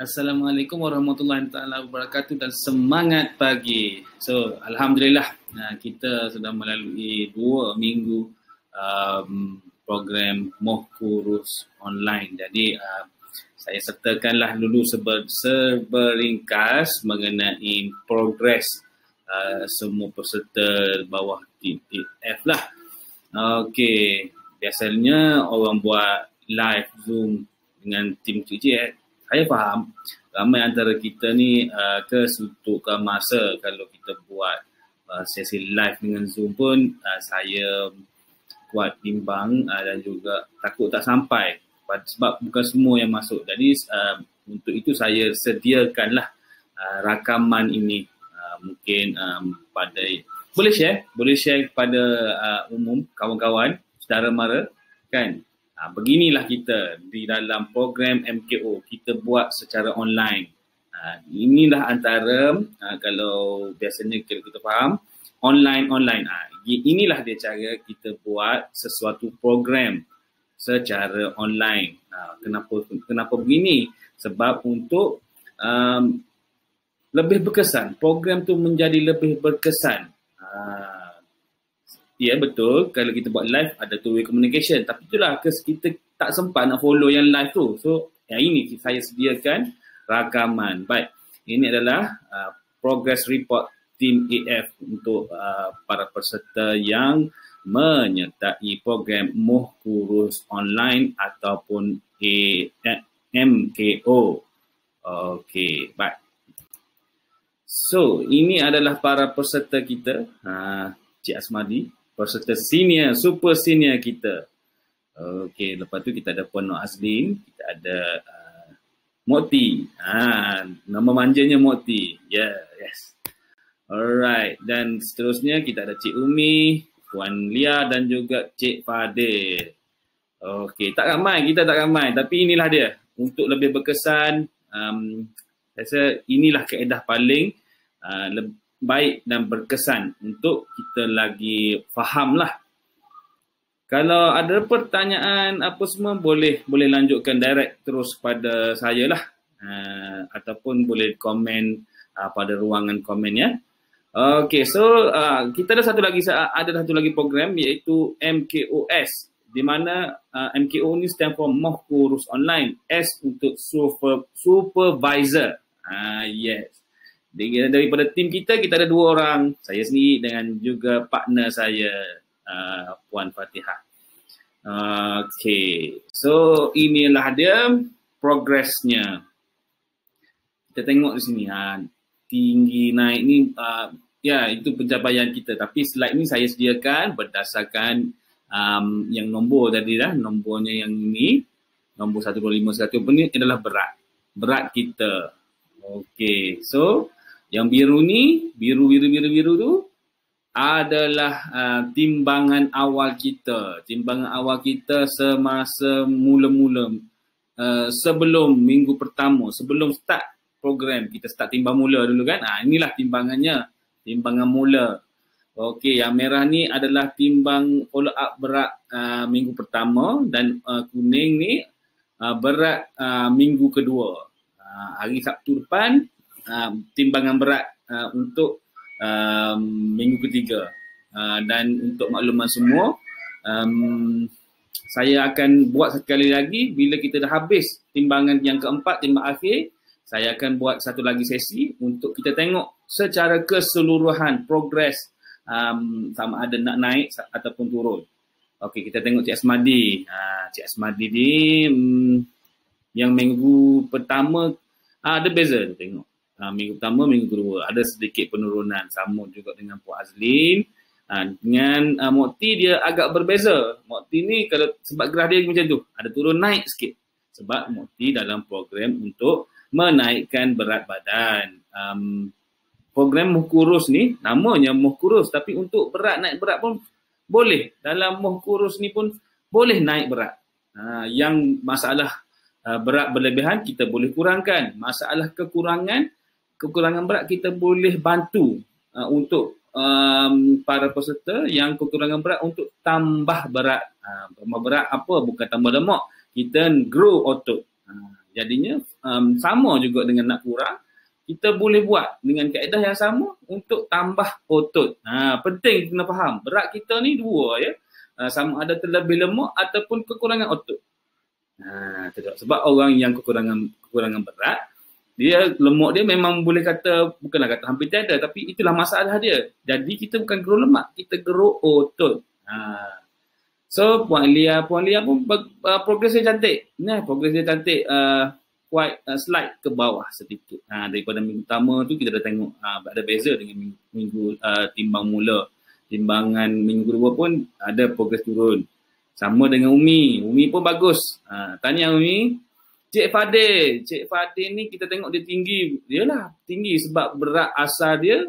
Assalamualaikum warahmatullahi taala wabarakatuh dan semangat pagi. So, alhamdulillah kita sudah melalui 2 minggu program Moh Kurus online. Jadi saya sertakanlah dulu seberingkas mengenai progres semua peserta bawah tim EF lah. Okey, biasanya orang buat live Zoom dengan tim CJ. Saya faham ramai antara kita ni kesuntukan masa kalau kita buat sesi live dengan Zoom pun saya kuat timbang dan juga takut tak sampai sebab bukan semua yang masuk. Jadi untuk itu saya sediakanlah rakaman ini mungkin pada boleh share kepada umum kawan-kawan saudara mara kan. Beginilah kita di dalam program MKO kita buat secara online. Inilah antara kalau biasanya kita faham online. Inilah dia cara kita buat sesuatu program secara online. Kenapa begini? Sebab untuk lebih berkesan, program tu menjadi lebih berkesan. Ya betul, kalau kita buat live ada two-way communication. Tapi itulah kita tak sempat nak follow yang live tu. So yang ini saya sediakan rakaman. Baik, ini adalah progress report tim AF untuk para peserta yang menyertai program Moh Kurus online ataupun MKO. Okey, baik. So ini adalah para peserta kita. Cik Asmadi, peserta senior, super senior kita. Okey, lepas tu kita ada Puan Nur Azlin, kita ada Mokti. Nama manjanya Mokti. Yes. Alright, dan seterusnya kita ada Cik Umi, Puan Lia dan juga Cik Fadil. Okey, kita tak ramai, tapi inilah dia. Untuk lebih berkesan, saya rasa inilah kaedah paling baik dan berkesan untuk kita lagi faham lah. Kalau ada pertanyaan apa semua boleh lanjutkan direct terus pada saya lah, ataupun boleh komen pada ruangan komen ya. Okey, so kita ada satu lagi program iaitu MKOS, di mana MKO ni stand for Moh Kurus Online, S untuk supervisor. Yes. Daripada tim kita ada 2 orang, saya sendiri dengan juga partner saya Puan Fatihah. Okay, so inilah dia progresnya. Kita tengok di sini tinggi naik ni ya itu pencapaian kita, tapi slide ni saya sediakan berdasarkan yang nombor tadi dah, nombornya yang ini nombor 125 ini adalah berat kita. Okay, so yang biru ni, biru tu adalah timbangan awal kita. Timbangan awal kita semasa mula-mula, sebelum minggu pertama, sebelum start program. Kita start timbang mula dulu kan. Inilah timbangannya, timbangan mula. Okey, yang merah ni adalah timbang follow up berat minggu pertama dan kuning ni berat minggu kedua. Hari Sabtu depan timbangan berat untuk minggu ketiga. Dan untuk makluman semua, saya akan buat sekali lagi bila kita dah habis timbangan yang keempat, timbang akhir, saya akan buat satu lagi sesi untuk kita tengok secara keseluruhan progres sama ada nak naik ataupun turun. Okey, kita tengok Cik Asmadi. Cik Asmadi ni yang minggu pertama ada beza tu tengok. Minggu pertama, minggu kedua ada sedikit penurunan. Sama juga dengan Puan Azlin. Dengan Mokti dia agak berbeza. Mokti ni kalau sebab graf dia macam tu, ada turun naik sikit. Sebab Mokti dalam program untuk menaikkan berat badan. Program Moh Kurus ni namanya Moh Kurus, tapi untuk naik berat pun boleh. Dalam Moh Kurus ni pun boleh naik berat. Yang masalah berat berlebihan kita boleh kurangkan. Masalah kekurangan berat kita boleh bantu untuk para peserta yang kekurangan berat untuk tambah berat. Tambah berat apa? Bukan tambah lemak. Kita grow otot. Jadinya sama juga dengan nak kurang, kita boleh buat dengan kaedah yang sama untuk tambah otot. Penting kena faham, berat kita ni dua ya. Sama ada terlebih lemak ataupun kekurangan otot. Sebab orang yang kekurangan berat, dia lemak dia memang boleh kata, bukanlah kata hampir tiada, tapi itulah masalah dia. Jadi kita bukan geruk lemak, kita geruk otot. So Puan Lia pun progres dia cantik. Progres dia cantik, slide ke bawah sedikit. Daripada minggu pertama tu kita dah tengok ada beza dengan minggu timbang mula. Timbangan minggu kedua pun ada progres turun. Sama dengan Umi pun bagus. Tanya Umi. Cik Fadil ni kita tengok dia tinggi. Yalah, tinggi sebab berat asal dia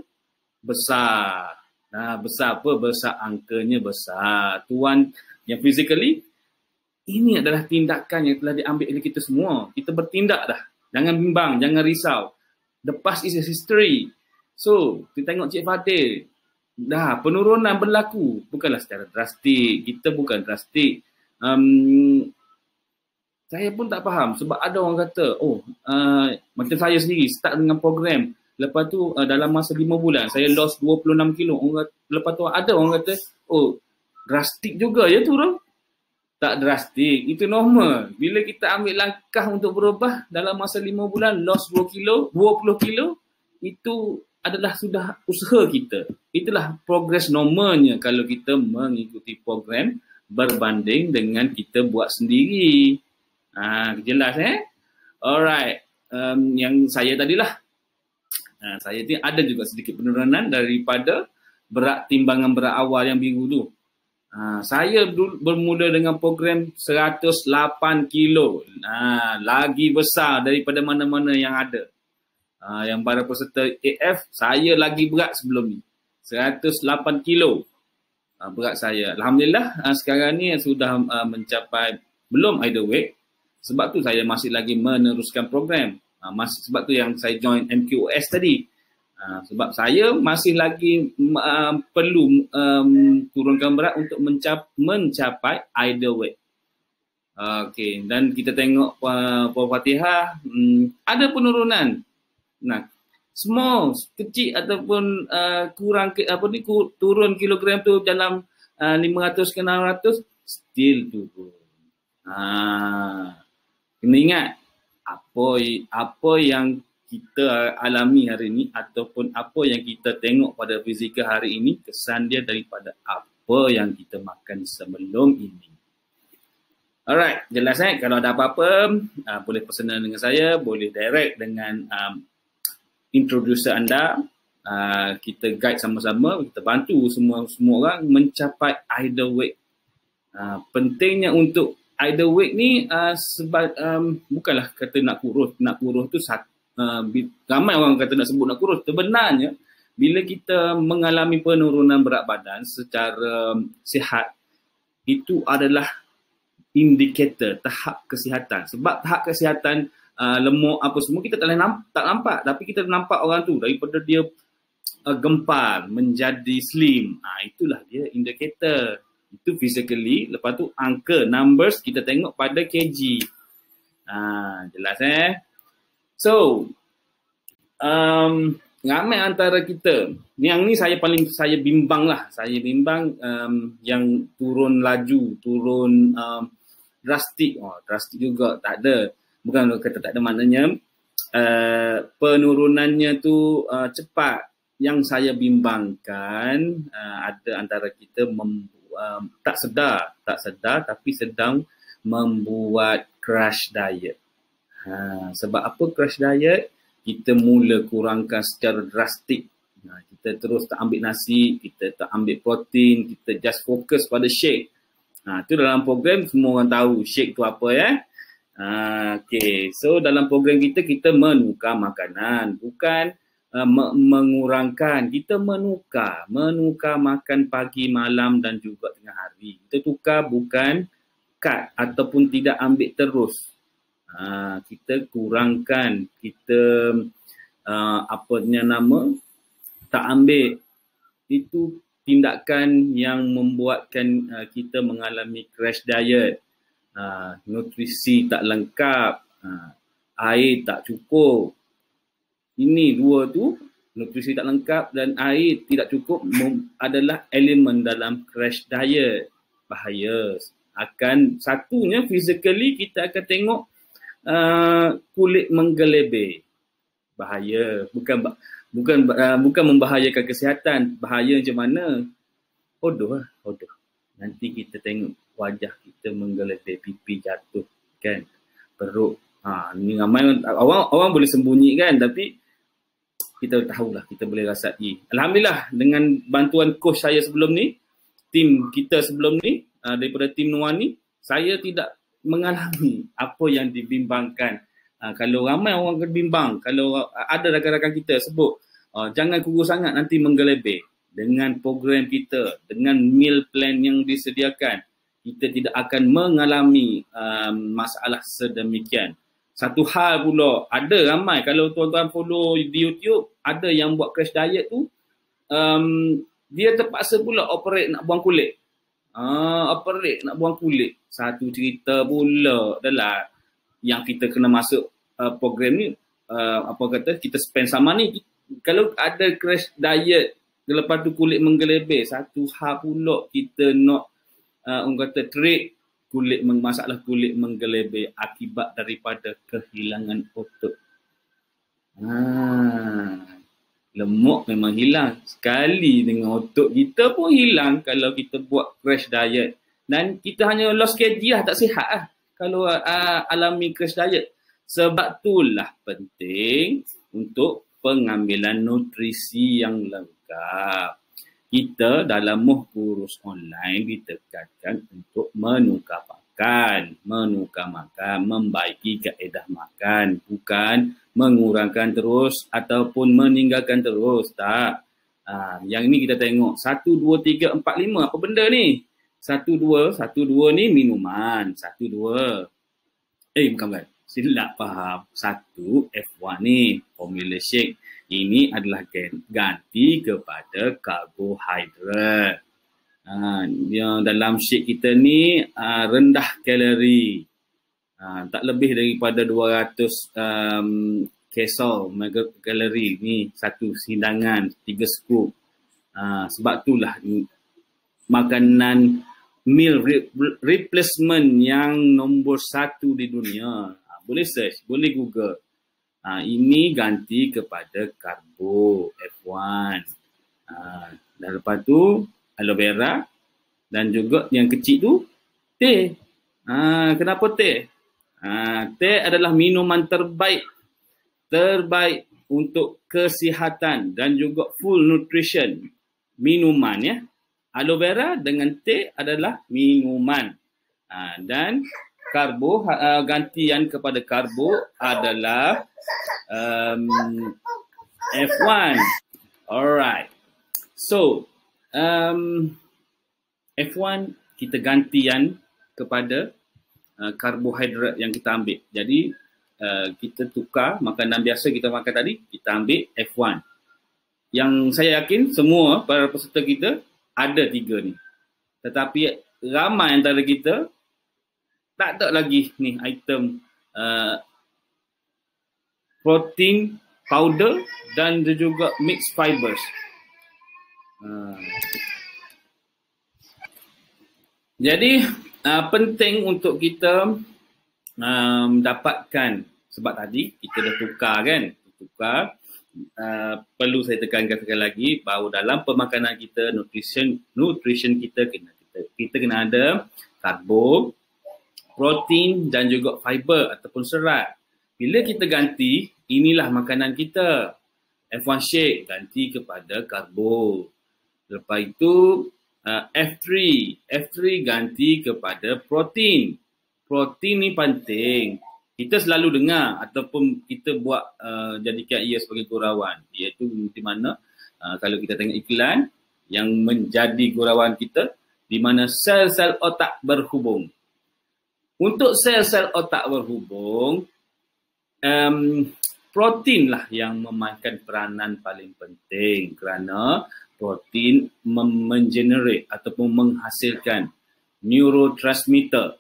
besar. Besar apa? Besar angkanya besar. Tuan yang physically, ini adalah tindakan yang telah diambil oleh kita semua. Kita bertindak dah. Jangan bimbang, jangan risau. The past is a history. So, kita tengok Cik Fadil. Penurunan berlaku. Bukanlah secara drastik. Kita bukan drastik. Saya pun tak faham sebab ada orang kata, macam saya sendiri start dengan program, lepas tu dalam masa 5 bulan saya lost 26 kilo. Lepas tu ada orang kata, drastik juga ya turun. Tak drastik, itu normal. Bila kita ambil langkah untuk berubah dalam masa 5 bulan lost 2 kilo, 20 kilo, itu adalah sudah usaha kita. Itulah progres normalnya kalau kita mengikuti program berbanding dengan kita buat sendiri. Jelas Alright. Yang saya tadilah. Saya ni ada juga sedikit penurunan daripada timbangan berat awal yang minggu tu. Saya bermula dengan program 108 kilo. Lagi besar daripada mana-mana yang ada. Yang para peserta AF, saya lagi berat sebelum ni. 108 kilo berat saya. Alhamdulillah sekarang ni sudah mencapai belum ideal weight. Sebab tu saya masih lagi meneruskan program. Sebab tu yang saya join MQOS tadi. Sebab saya masih lagi perlu turunkan berat untuk mencapai ideal weight. Okey, dan kita tengok Puan Fatihah, ada penurunan. Small, kecil ataupun turun kilogram tu dalam 500 ke 600 still turun. Kena ingat apa yang kita alami hari ini ataupun apa yang kita tengok pada fizikal hari ini, kesan dia daripada apa yang kita makan sebelum ini. Alright, jelas Kalau ada apa-apa, boleh personal dengan saya, boleh direct dengan introducer anda. Kita guide sama-sama, kita bantu semua orang mencapai ideal weight. Pentingnya untuk ideal weight ni sebab bukanlah kata nak kurus tu ramai orang kata nak sebut nak kurus. Sebenarnya bila kita mengalami penurunan berat badan secara sihat, itu adalah indikator tahap kesihatan. Sebab tahap kesihatan lemak apa semua kita tak nampak, tapi kita nampak orang tu daripada dia gempal menjadi slim. Itulah dia indikator. Itu physically, lepas tu angka, numbers kita tengok pada kg. Jelas So, ramai antara kita, yang ni saya bimbang lah. Saya bimbang yang turun laju, turun drastik. Drastik juga tak ada. Bukan kata tak ada, maknanya penurunannya tu cepat. Yang saya bimbangkan ada antara kita tak sedar tapi sedang membuat crash diet. Sebab apa crash diet? Kita mula kurangkan secara drastik. Kita terus tak ambil nasi, kita tak ambil protein, kita just fokus pada shake. Itu dalam program semua orang tahu shake tu apa Okay, so dalam program kita menukar makanan, bukan mengurangkan. Kita menukar makan pagi, malam dan juga tengah hari. Kita tukar, bukan cut ataupun tidak ambil terus. Kita kurangkan, kita tak ambil. Itu tindakan yang membuatkan kita mengalami crash diet. Nutrisi tak lengkap. air tak cukup. Ini dua tu, nutrisi tak lengkap dan air tidak cukup adalah elemen dalam crash diet. Bahaya. Akan satunya physically kita akan tengok kulit menggelebih. Bahaya. Bukan membahayakan kesihatan. Bahaya macam mana? Hodoh. Nanti kita tengok wajah kita menggelebih, pipi jatuh kan, perut. Ni ramai orang boleh sembunyi kan, tapi kita tahulah, kita boleh rasai. Alhamdulillah dengan bantuan coach saya sebelum ni, tim kita sebelum ni, daripada tim Nuan ni, saya tidak mengalami apa yang dibimbangkan. Kalau ramai orang bimbang, kalau ada rakan-rakan kita sebut, jangan kurus sangat nanti menggelebih. Dengan program kita, dengan meal plan yang disediakan, kita tidak akan mengalami masalah sedemikian. Satu hal pula, ada ramai, kalau tuan-tuan follow di YouTube, ada yang buat crash diet tu, dia terpaksa pula operate nak buang kulit. Operate nak buang kulit. Satu cerita pula adalah yang kita kena masuk program ni, kita spend sama ni. Kalau ada crash diet, lepas tu kulit menggelebih, satu hal pula kita nak treat masalah kulit menggelebih akibat daripada kehilangan otot. Lemak memang hilang. Sekali dengan otot kita pun hilang kalau kita buat crash diet. Dan kita hanya lost kg lah, tak sihat lah kalau alami crash diet. Sebab itulah penting untuk pengambilan nutrisi yang lengkap. Kita dalam Muh Kurus Online ditekankan untuk menukar makan, membaiki kaedah makan, bukan mengurangkan terus ataupun meninggalkan terus, tak. Yang ni kita tengok 1, 2, 3, 4, 5 apa benda ni? 1, 2 ni minuman, 1, 2. Bukan. Silap faham. 1 F1 ni formula shake. Ini adalah ganti kepada karbohidrat. Yang dalam shake kita ni rendah kalori. Tak lebih daripada 200 megakalori ni satu hidangan, 3 scoop. Sebab itulah makanan meal replacement yang nombor 1 di dunia. Boleh search, boleh Google. Ini ganti kepada karbo F1. Dan lepas tu aloe vera dan juga yang kecil tu teh. Kenapa teh? Teh adalah minuman terbaik untuk kesihatan dan juga full nutrition. Minuman ya. Aloe vera dengan teh adalah minuman. Dan karbo, gantian kepada karbo adalah F1. Alright. So, F1 kita gantian kepada karbohidrat yang kita ambil. Jadi, kita tukar makanan biasa kita makan tadi, kita ambil F1. Yang saya yakin semua para peserta kita ada 3 ni. Tetapi ramai antara kita tak ada lagi ni item protein powder dan juga mixed fibers. Jadi penting untuk kita dapatkan, sebab tadi kita dah tukar kan, perlu saya tekankan sekali lagi bahawa dalam pemakanan kita, nutrition kita kena ada karbo, protein dan juga fiber ataupun serat. Bila kita ganti, inilah makanan kita. F1 shake ganti kepada karbo. Lepas itu F3 ganti kepada protein. Protein ni penting. Kita selalu dengar ataupun kita buat jadikan ia sebagai gurauan. Iaitu di mana kalau kita tengok iklan yang menjadi gurauan kita, di mana sel-sel otak berhubung. Untuk sel-sel otak berhubung, protein lah yang memainkan peranan paling penting, kerana protein mengenerate ataupun menghasilkan neurotransmitter.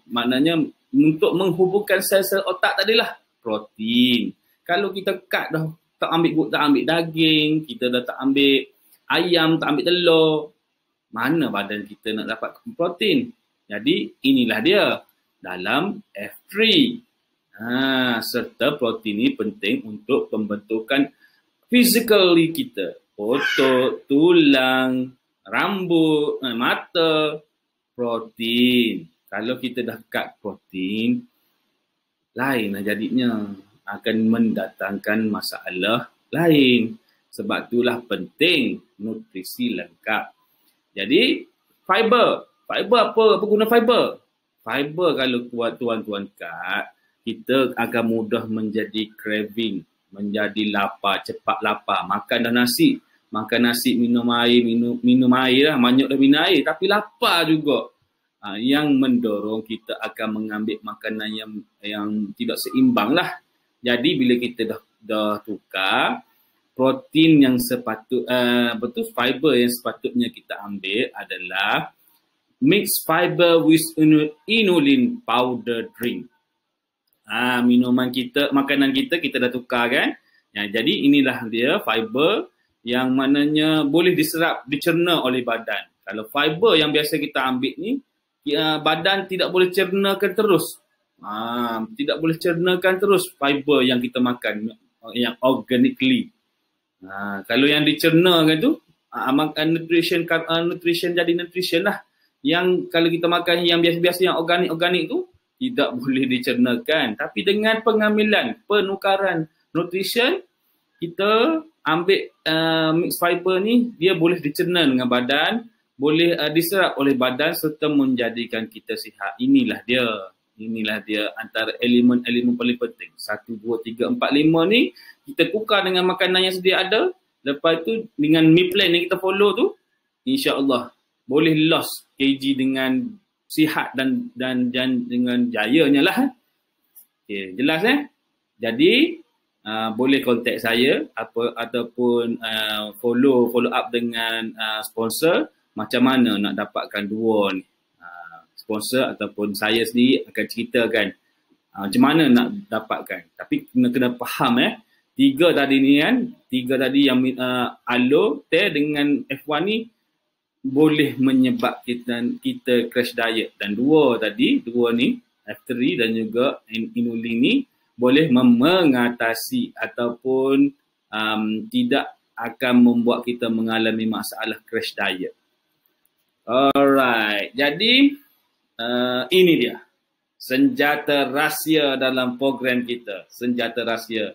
Maknanya untuk menghubungkan sel-sel otak tadilah protein. Kalau kita cut dah tak ambil daging, kita dah tak ambil ayam, tak ambil telur, mana badan kita nak dapat protein? Jadi inilah dia dalam F3. Serta protein ini penting untuk pembentukan physically kita. Otot, tulang, rambut, mata, protein. Kalau kita dah cut protein, lainlah jadinya. Akan mendatangkan masalah lain. Sebab itulah penting nutrisi lengkap. Jadi, fiber. Fiber apa guna fiber? Fiber kalau tuan-tuan cut, kita akan mudah menjadi craving, menjadi lapar, cepat lapar. Makan dah nasi, minum air lah, banyak dah minum air, tapi lapar juga. Yang mendorong kita akan mengambil makanan yang tidak seimbang lah. Jadi bila kita dah tukar, protein yang fiber yang sepatutnya kita ambil adalah mixed fiber with inulin powder drink. Makanan kita dah tukar kan. Jadi inilah dia fiber yang mananya boleh dicerna oleh badan. Kalau fiber yang biasa kita ambil ni, badan tidak boleh cernakan terus. Tidak boleh cernakan terus fiber yang kita makan, yang organically. Kalau yang dicernakan tu, nutrition jadi nutrition lah. Yang kalau kita makan yang biasa-biasa, yang organik tu, tidak boleh dicernakan. Tapi dengan pengambilan, penukaran nutrition, kita ambil mixed fiber ni, dia boleh dicerna dengan badan, boleh diserap oleh badan serta menjadikan kita sihat. Inilah dia antara elemen-elemen paling penting. 1, 2, 3, 4, 5 ni kita tukar dengan makanan yang sedia ada. Lepas tu dengan meal plan yang kita follow tu, insya-Allah boleh loss kg dengan sihat dan dengan jayanya lah. Okay, jelas Jadi boleh contact saya ataupun follow up dengan sponsor, macam mana nak dapatkan dua ni. Sponsor ataupun saya sendiri akan ceritakan macam mana nak dapatkan. Tapi kena faham tiga tadi yang alo, teh dengan F1 ni boleh menyebabkan kita crash diet. Dan dua ni F3 dan juga inulin ni boleh mengatasi ataupun tidak akan membuat kita mengalami masalah crash diet. Alright, jadi ini dia senjata rahsia dalam program kita. Senjata rahsia.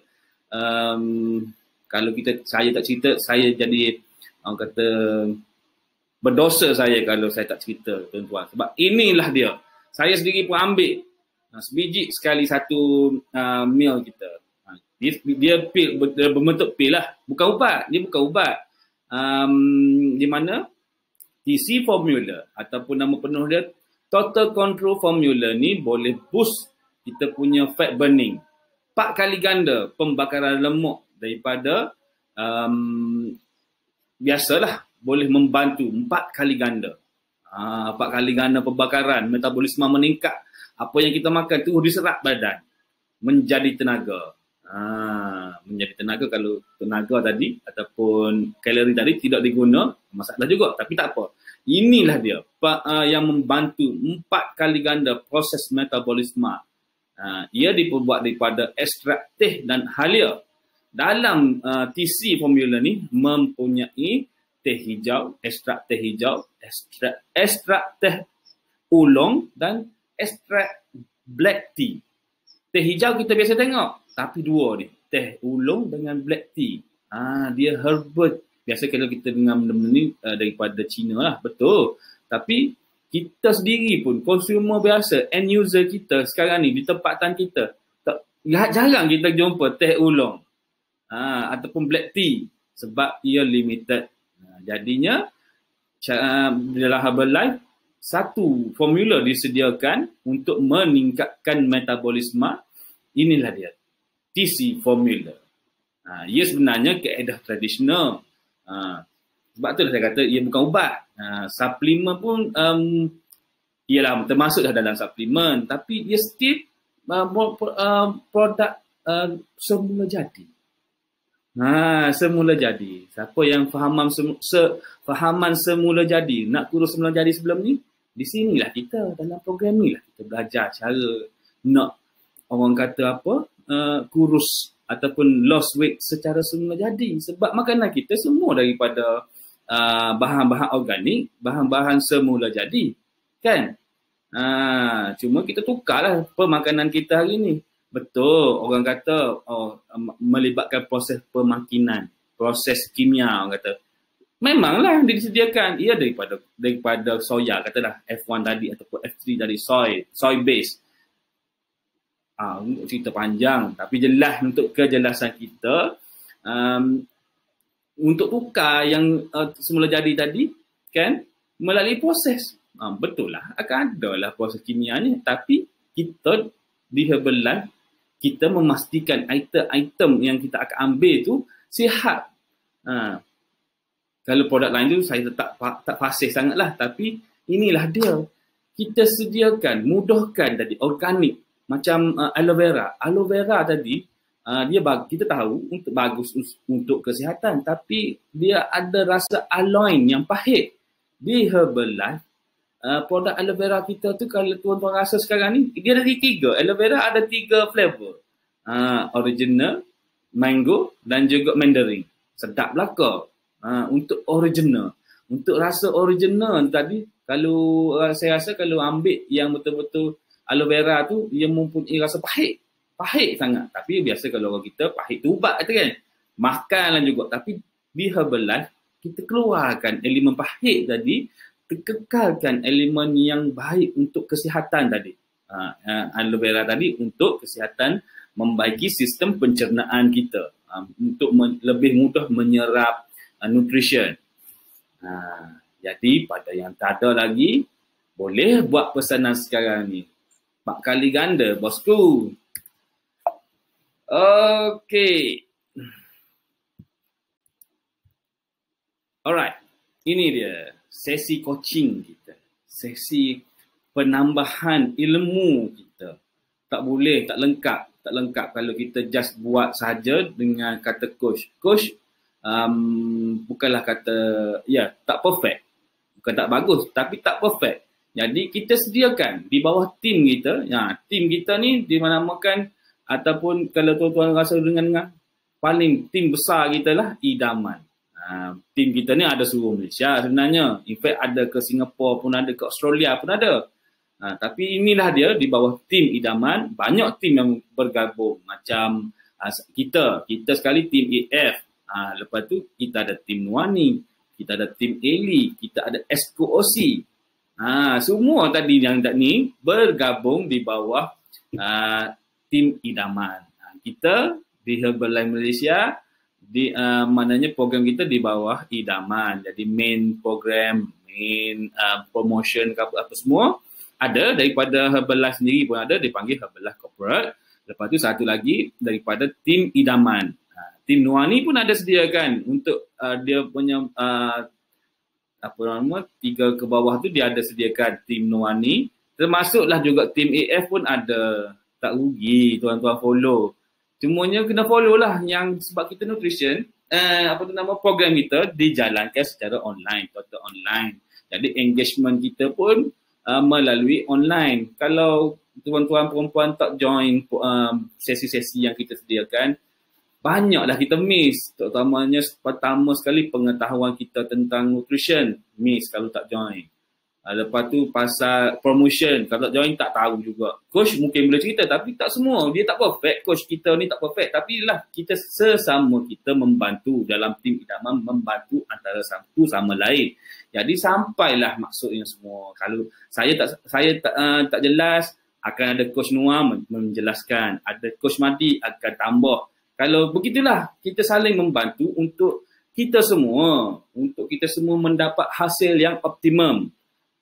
Kalau saya tak cerita, saya jadi orang kata berdosa saya kalau saya tak cerita, tuan-tuan. Sebab inilah dia. Saya sendiri pun ambil sebiji sekali satu meal kita. Dia pil, berbentuk pil lah. Bukan ubat. Dia bukan ubat. Di mana TC formula ataupun nama penuh dia Total Control Formula ni boleh boost kita punya fat burning. 4 kali ganda pembakaran lemak daripada biasalah, boleh membantu 4 kali ganda. 4 kali ganda pembakaran, metabolisme meningkat. Apa yang kita makan tu diserap badan, menjadi tenaga. Menjadi tenaga. Kalau tenaga tadi ataupun kalori tadi tidak diguna, masalah juga. Tapi tak apa. Inilah dia yang membantu 4 kali ganda proses metabolisme. Ia diperbuat daripada ekstrak teh dan halia. Dalam TC formula ni mempunyai teh hijau, ekstrak teh hijau, ekstrak teh oolong dan ekstrak black tea. Teh hijau kita biasa tengok, tapi dua ni, teh oolong dengan black tea. Dia herbal. Biasa kalau kita dengar benda-benda ni daripada Cina lah, betul. Tapi kita sendiri pun, consumer biasa, end user kita sekarang ni, di tempatan kita, jarang kita jumpa teh oolong ataupun black tea sebab ia limited. Jadinya, dalam Herbalife, satu formula disediakan untuk meningkatkan metabolisme. Inilah dia, TC formula. Ia sebenarnya kaedah tradisional. Sebab itulah saya kata ia bukan ubat. Suplemen pun ialah termasuk dah dalam suplemen, tapi dia still produk semula jadi. Semula jadi. Siapa yang fahaman semula jadi, nak kurus semula jadi sebelum ni, di sinilah kita dalam program ni lah kita belajar cara nak orang kata apa, kurus ataupun lost weight secara semula jadi. Sebab makanan kita semua daripada bahan-bahan organik, bahan-bahan semula jadi, kan? Cuma kita tukarlah pemakanan kita hari ni. Betul, orang kata melibatkan proses pemakinan, proses kimia, orang kata. Memanglah disediakan, ia daripada soya, katalah F1 tadi ataupun F3 tadi, soy base. Untuk cerita panjang, tapi jelas untuk kejelasan kita, untuk tukar yang semula jadi tadi, kan, melalui proses. Betul lah, akan ada lah proses kimianya, tapi kita di Herbalife, kita memastikan item-item yang kita akan ambil tu sihat. Kalau produk lain tu saya tak fasih sangat lah, tapi inilah dia. Kita sediakan, mudahkan tadi, organik. Macam aloe vera. Aloe vera tadi, kita tahu untuk bagus untuk kesihatan, tapi dia ada rasa aloin yang pahit. Di Herbalife, produk aloe vera kita tu, kalau tuan-tuan rasa sekarang ni, dia ada 3. Aloe vera ada 3 flavor. Original, mango dan juga mandarin. Sedap belaka. Untuk original. Untuk rasa original tadi, kalau saya rasa kalau ambil yang betul-betul aloe vera tu, dia mempunyai rasa pahit. Pahit sangat. Tapi biasa kalau orang kita, pahit tu ubat kata kan. Makanlah juga. Tapi di Herbalife, kita keluarkan elemen pahit tadi, kekalkan elemen yang baik untuk kesihatan tadi. Aloe vera tadi untuk kesihatan, membaiki sistem pencernaan kita, untuk lebih mudah menyerap nutrition. Jadi pada yang tak ada lagi, boleh buat pesanan sekarang ni. 4 kali ganda, bosku. Okey. Alright. Ini dia sesi coaching kita. Sesi penambahan ilmu kita. Tak boleh, tak lengkap kalau kita just buat saja dengan kata coach. Coach bukanlah kata tak perfect. Bukan tak bagus, tapi tak perfect. Jadi kita sediakan di bawah tim kita. Tim kita ni dinamakan, ataupun kalau tuan-tuan rasa dengan paling tim besar kita lah, idaman. Tim kita ni ada seluruh Malaysia sebenarnya. In fact ada ke Singapura pun ada, ke Australia pun ada. Tapi inilah dia, di bawah tim idaman, banyak tim yang bergabung. Macam kita sekali tim AF. Lepas tu kita ada tim Nuani, kita ada tim Eli, kita ada Esko OC. Semua tadi yang ni bergabung di bawah tim idaman. Kita di Herbalife Malaysia, maknanya program kita di bawah idaman. Jadi main program, main promotion apa semua ada daripada Herbalife sendiri pun ada, dipanggil Herbalife Corporate. Lepas tu satu lagi daripada tim idaman. Tim Nuani pun ada sediakan untuk dia punya 3 ke bawah tu dia ada sediakan tim Nuani. Termasuklah juga tim AF pun ada. Tak rugi tuan-tuan follow. Cumanya kena follow lah, yang sebab kita nutrition, program kita dijalankan secara online, total online. Jadi engagement kita pun melalui online. Kalau tuan-tuan perempuan tak join sesi-sesi yang kita sediakan, banyaklah kita miss. Terutamanya pertama sekali pengetahuan kita tentang nutrition, miss kalau tak join. Lepas tu pasal promotion, kalau tak join tak tahu juga. Coach mungkin boleh cerita, tapi tak semua. Dia tak perfect. Coach kita ni tak perfect. Tapi lah kita sesama kita membantu dalam tim idaman, membantu antara satu sama lain. Jadi sampailah maksudnya semua. Kalau saya tak jelas, akan ada Coach Noah menjelaskan. Ada Coach Madi akan tambah. Kalau begitulah, kita saling membantu untuk kita semua mendapat hasil yang optimum.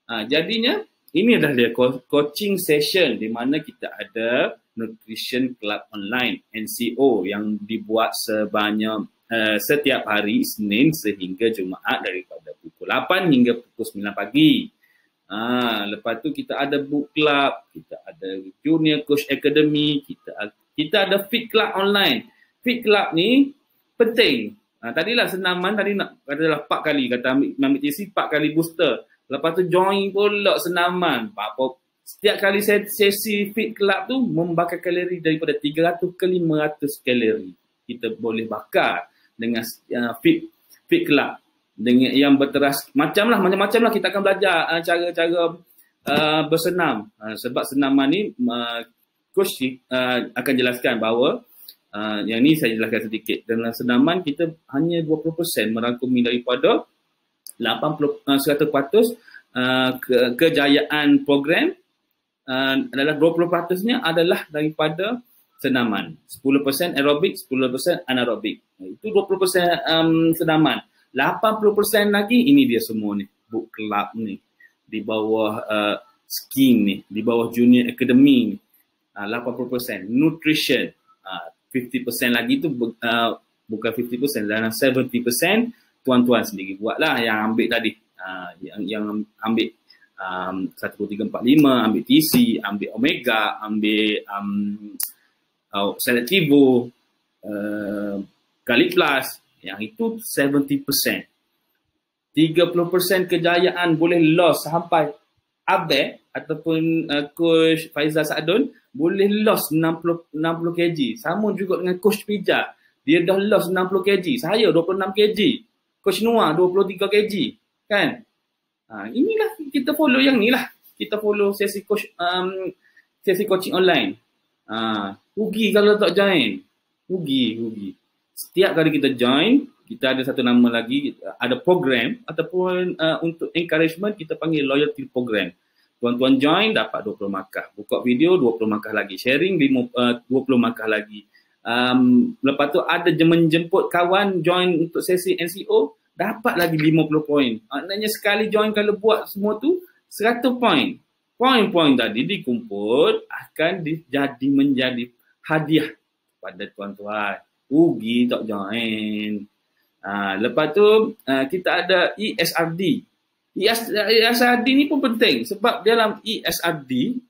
Jadinya, ini adalah dia coaching session di mana kita ada Nutrition Club Online, NCO, yang dibuat sebanyak setiap hari Isnin sehingga Jumaat daripada pukul 8 hingga pukul 9 pagi. Lepas tu kita ada book club, kita ada junior coach academy, kita ada fit club online. Fit club ni penting. Tadilah senaman tadi nak adalah 4 kali kata ambil TC 4 kali booster. Lepas tu join pula senaman. Setiap kali sesi fit club tu membakar kalori daripada 300 ke 500 kalori. Kita boleh bakar dengan fit club. Dengan yang berteras macam-macam lah kita akan belajar cara-cara bersenam. Sebab senaman ni coach akan jelaskan bahawa yang ni saya jelaskan sedikit. Dalam senaman kita hanya 20% merangkumi daripada 100% kejayaan program. Adalah 20%-nya adalah daripada senaman. 10% aerobik, 10% anaerobik. Itu 20% senaman. 80% lagi ini dia semua ni. Book club ni. Di bawah scheme ni. Di bawah junior academy ni. 80%. Nutrition. 50% lagi tu bukan 50%. Dalam 70% tuan-tuan sendiri buatlah yang ambil tadi. Yang ambil 1, 2, 3, 4, 5, ambil TC, ambil Omega, ambil Selectivo, Kali Plus, yang itu 70%. 30% kejayaan boleh loss sampai Abed ataupun Coach Faizal Saadun boleh loss 60 kg. Sama juga dengan Coach Pija. Dia dah loss 60 kg. Saya 26 kg. Coach Noah 23 kg. Kan? Inilah kita follow yang ni lah. Kita follow sesi coaching online. Rugi kalau tak join. Rugi. Setiap kali kita join, kita ada satu nama lagi, ada program ataupun untuk encouragement kita panggil loyalty program. Tuan-tuan join dapat 20 markah. Buka video 20 markah lagi. Sharing 20 markah lagi. Lepas tu ada menjemput kawan join untuk sesi NCO, dapat lagi 50 poin. Maknanya sekali join kalau buat semua tu 100 poin. Poin-poin tadi dikumpul akan menjadi hadiah pada tuan-tuan. Rugi tak join. Lepas tu kita ada ESRD. ESRD ni pun penting sebab dalam ESRD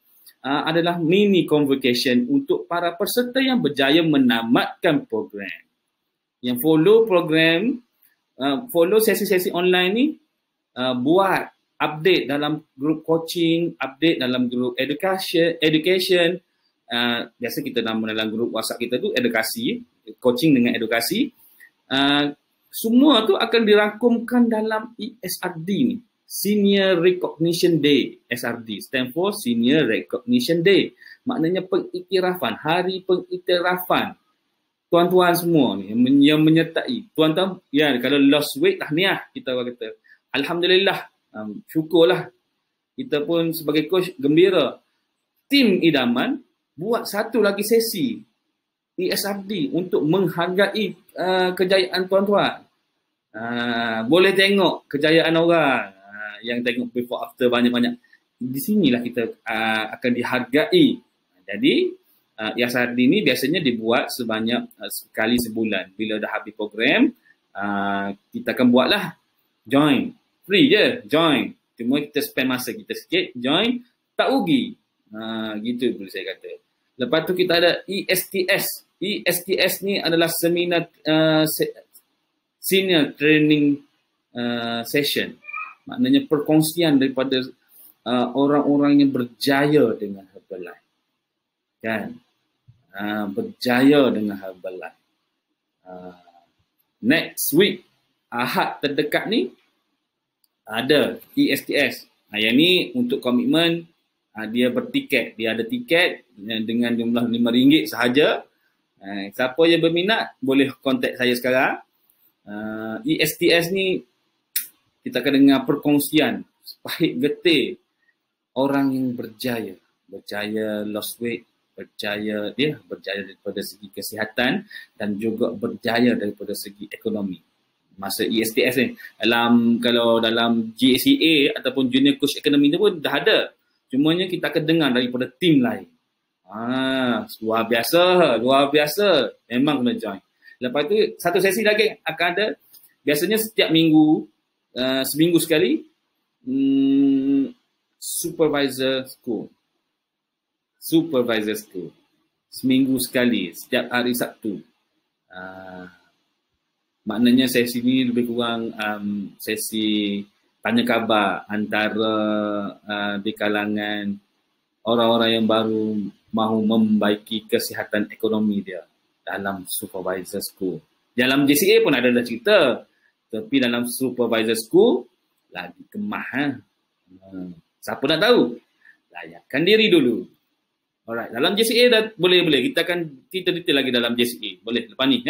adalah mini convocation untuk para peserta yang berjaya menamatkan program. Yang follow program, follow sesi-sesi online ni, buat update dalam grup coaching, update dalam grup education. Biasa kita nama dalam grup WhatsApp kita tu edukasi, coaching dengan edukasi. Semua tu akan dirangkumkan dalam ESRD ni. Senior Recognition Day. SRD stand for Senior Recognition Day. Maknanya pengiktirafan, hari pengiktirafan. Tuan-tuan semua ni yang menyertai. Tuan-tuan, ya kalau lost weight tahniah kita kata. Alhamdulillah, syukurlah. Kita pun sebagai coach gembira. Tim idaman buat satu lagi sesi ESRD untuk menghargai kejayaan tuan-tuan. Boleh tengok kejayaan orang. Yang tengok before after banyak-banyak. Di sinilah kita akan dihargai. Jadi ESRD ni biasanya dibuat sebanyak sekali sebulan. Bila dah habis program, kita akan buatlah. Join. Free je, join. Cuma kita spend masa kita sikit, join, tak rugi. Gitu boleh saya kata. Lepas tu kita ada ESTS. ESTS ni adalah seminar senior training session. Maknanya perkongsian daripada orang-orang yang berjaya dengan Herbalife. Kan? Berjaya dengan Herbalife. Next week, Ahad terdekat ni, ada ESTS. Yang ni untuk komitmen, dia bertiket. Dia ada tiket dengan jumlah RM5 sahaja. Siapa yang berminat, boleh kontak saya sekarang. ESTS ni, kita akan dengar perkongsian pahit getih orang yang berjaya lost weight, berjaya daripada segi kesihatan dan juga berjaya daripada segi ekonomi. Masa ESTS ni kalau dalam GACA ataupun Junior Coach Academy tu pun dah ada. Cumanya kita akan dengar daripada tim lain. Luar biasa. Memang kena join. Lepas tu satu sesi lagi akan ada, biasanya setiap minggu, seminggu sekali, supervisor school. Supervisor school. Seminggu sekali, setiap hari Sabtu. Maknanya sesi ni lebih kurang sesi tanya khabar antara di kalangan orang-orang yang baru mahu membaiki kesihatan ekonomi dia dalam supervisor school. Dalam JCA pun ada cerita, tapi dalam supervisor school lagi kemah. Siapa nak tahu? Layakkan diri dulu. Alright, dalam JCA dah boleh. Kita akan cerita detail lagi dalam JCA. Boleh lepas ni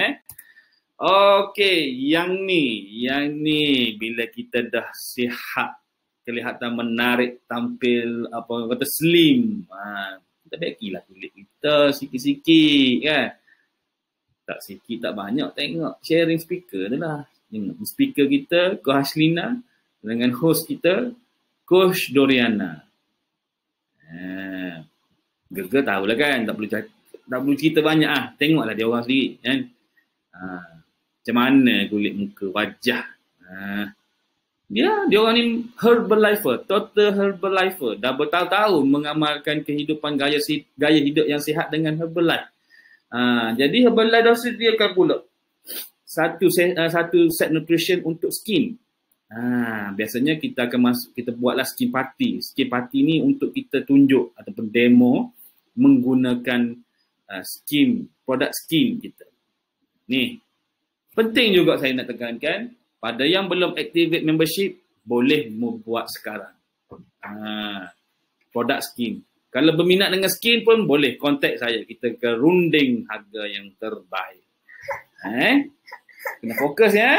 Okey, yang ni bila kita dah sihat, kelihatan menarik, tampil slim. Kita baikilah kulit kita sikit-sikit kan. Tak sikit tak banyak, tengok sharing speaker tu lah. Speaker kita Coach Haslina dengan host kita Coach Doriana. Gegar tahulah kan, tak perlu cerita banyak tengoklah dia orang sendiri kan. Macam mana kulit muka, wajah. Dia orang ni Herbalifer, total Herbalifer. Dah bertahun-tahun mengamalkan kehidupan gaya hidup yang sihat dengan Herbalife. Jadi Herbalife dah sediakan pula satu set nutrition untuk skin. Biasanya kita buatlah skin party. Skin party ni untuk kita tunjuk ataupun demo menggunakan produk skin kita. Ni penting juga saya nak tekankan, pada yang belum activate membership, boleh membuat sekarang. Produk skin. Kalau berminat dengan skin pun boleh contact saya. Kita ke runding harga yang terbaik. Kena fokus ya.